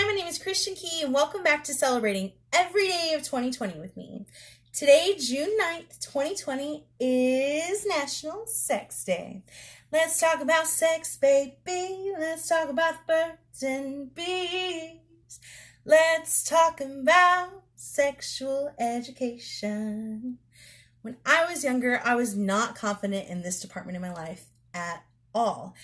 Hi, my name is Christian Key, and welcome back to Celebrating Every Day of 2020 with me. Today, June 9th, 2020, is National Sex Day. Let's talk about sex, baby. Let's talk about birds and bees. Let's talk about sexual education. When I was younger, I was not confident in this department of my life at all.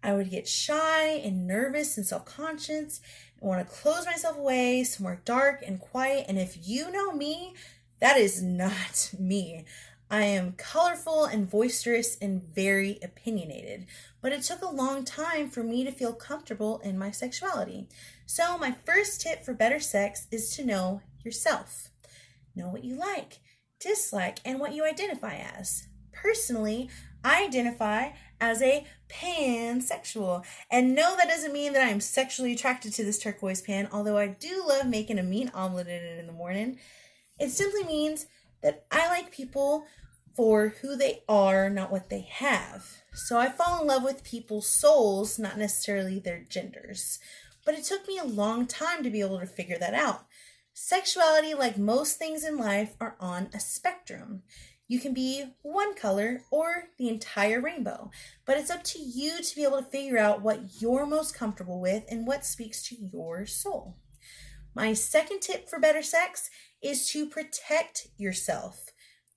I would get shy and nervous and self-conscious and want to close myself away somewhere dark and quiet. And if you know me, that is not me. I am colorful and boisterous and very opinionated, but it took a long time for me to feel comfortable in my sexuality. So my first tip for better sex is to know yourself. Know what you like, dislike, and what you identify as. Personally, I identify as a pansexual. And no, that doesn't mean that I'm sexually attracted to this turquoise pan, although I do love making a mean omelet in it in the morning. It simply means that I like people for who they are, not what they have. So I fall in love with people's souls, not necessarily their genders. But it took me a long time to be able to figure that out. Sexuality, like most things in life, are on a spectrum. You can be one color or the entire rainbow, but it's up to you to be able to figure out what you're most comfortable with and what speaks to your soul. My second tip for better sex is to protect yourself.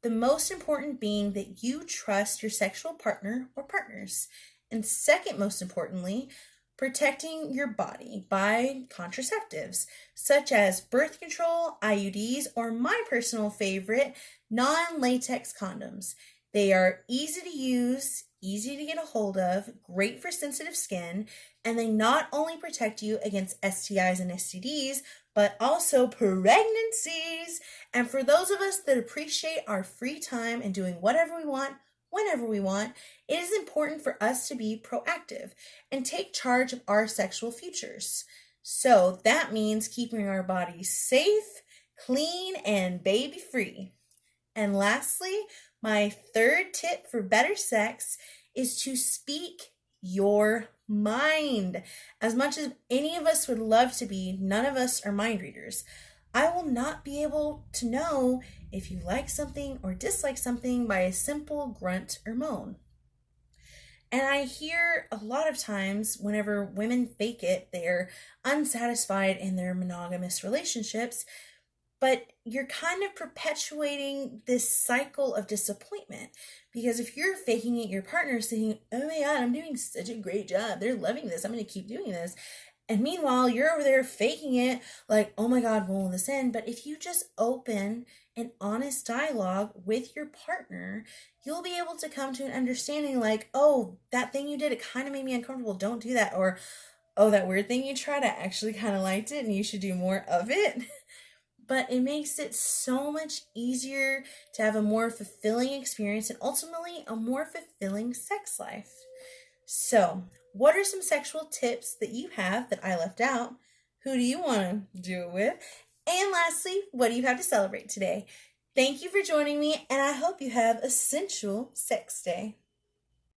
The most important being that you trust your sexual partner or partners. And second most importantly, protecting your body by contraceptives, such as birth control, IUDs, or my personal favorite, non-latex condoms. They are easy to use, easy to get a hold of, great for sensitive skin, and they not only protect you against STIs and STDs, but also pregnancies. And for those of us that appreciate our free time and doing whatever we want, whenever we want, it is important for us to be proactive and take charge of our sexual futures. So that means keeping our bodies safe, clean, and baby-free. And lastly, my third tip for better sex is to speak your mind. As much as any of us would love to be, none of us are mind readers. I will not be able to know if you like something or dislike something by a simple grunt or moan. And I hear a lot of times whenever women fake it, they're unsatisfied in their monogamous relationships, but you're kind of perpetuating this cycle of disappointment. Because if you're faking it, your partner's thinking, oh my God, I'm doing such a great job. They're loving this. I'm going to keep doing this. And meanwhile, you're over there faking it like, oh my God, will this end? But if you just open an honest dialogue with your partner, you'll be able to come to an understanding like, oh, that thing you did, it kind of made me uncomfortable. Don't do that. Or, oh, that weird thing you tried, I actually kind of liked it and you should do more of it. But it makes it so much easier to have a more fulfilling experience and ultimately a more fulfilling sex life. So, what are some sexual tips that you have that I left out? Who do you want to do it with? And lastly, what do you have to celebrate today? Thank you for joining me, and I hope you have a sensual sex day.